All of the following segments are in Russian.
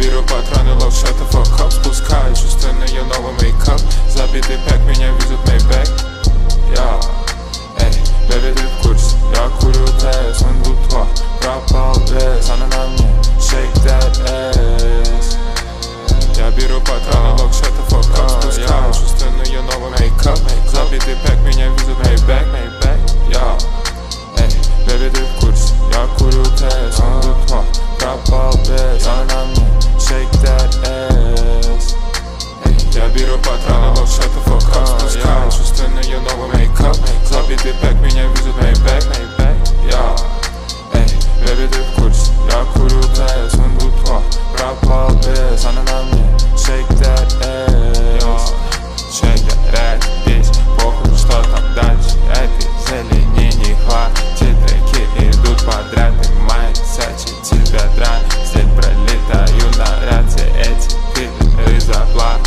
беру патроны, love, shut the fuck up. Спускаю чувства на ее новый мейкап. Забитый пэк, меня везут Maybach. Эй, бэби, ты в курсе? Я курю тесс, он бутва. Пропал вес, она на мне. Shake that ass. Я беру патроны, love, shut the fuck up. Спускаю чувства на ее новый мейкап. Забитый пэк, меня везут Maybach. Эй, бэби, ты в курсе? Я курю тесс, он бутва. Пропал вес, она на мне. Shake that ass. Я беру патроны, love, shut the fuck up. Спускаю чувства на ее новый мейкап. Забитый пэк, меня везут Maybach. Эй, бэби, ты в курсе? Я курю тесс, он бутва. Пропал вес, она на мне. Shake that ass. Shake that ass, весь похуй, что там дальше. Этой зелени не хватит. Треки идут подряд, и мои сачи тебя драть. Здесь пролетаю на рации, эти фильмы заплатят.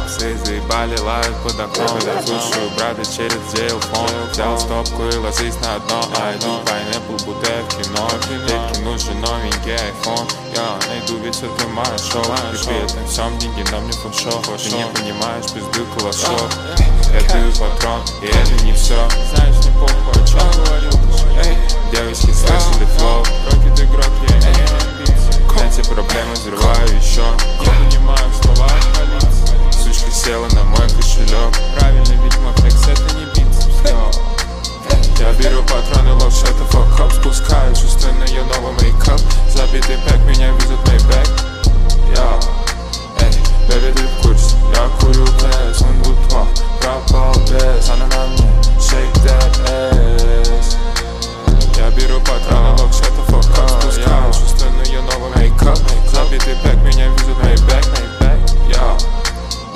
Псы заебали, лают под окном. Я слушаю брата через телефон. Взял стопку и ложись на дно. ID, Pineapple, будто в кино. Детки, нужен новенький iPhone. Я найду ведь это мое шоу. И при этом всем деньги на мне фаншоу. Ты не понимаешь, пизды кулашов. Это и патрон, и это не все. Знаешь, не похуй, о чем говорил. Девочки слышали флоу. Рокет игрок, я не амбиции. Эти проблемы взрываю еще. Не понимаю слова полиции. Сучка села на мой кошелек. Правильно, ведь мой флекс это не бицепс. Я беру патроны, love, shut the fuck up. Спускаю чувства на ее новый мейкап. Забитый пэк, меня везут Maybach. Эй, бэби, ты в курсе? Я курю тесс, он бутва. Пропал вес, она на мне. Shake that ass. Я беру патроны, love, shut the fuck up. Спускаю чувства на ее новый мейкап. Забитый пэк, меня везут Maybach.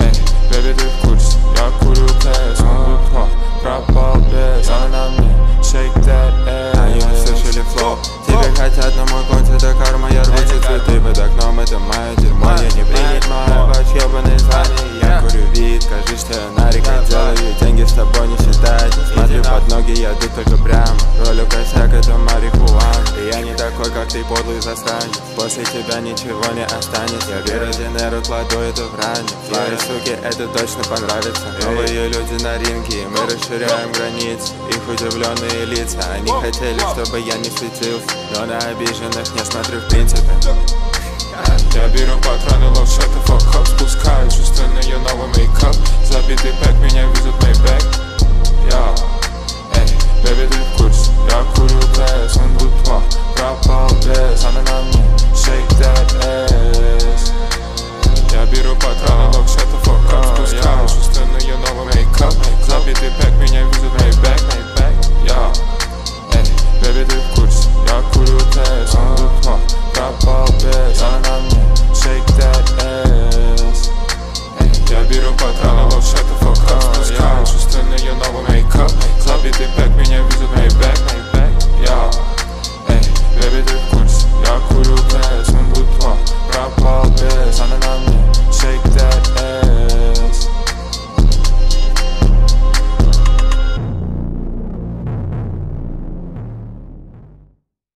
Эй, бэби, ты в курсе? Я курю тесс, он бутва. Пропал вес, она на мне. Shake that ass. Они не слышали флоу. Тебе хотят на мой конт, это карма. Я рву цветы под окном, это мое дерьмо. Я не принимаю ваш ебаный звание. Я курю вид, скажи, что я нарикой делаю. Деньги с тобой не считать. Смотрю под ноги, я иду только прямо. Ролю косяк, это марихуана. И я не такой, как ты, подлый засранец. После тебя ничего не останется. Я верю, Денеру кладу это в ранец. Твои суки, это точно понравится. Новые люди на ринге, мы расширяем границы. Их удивленные лица, они хотели, чтобы я не светился. Но на обиженных не смотрю в принципе. Я беру патроны, love, shut the fuck up. Спускаю чувства на ее новый мейкап. Забитый пэк, меня везут Maybach.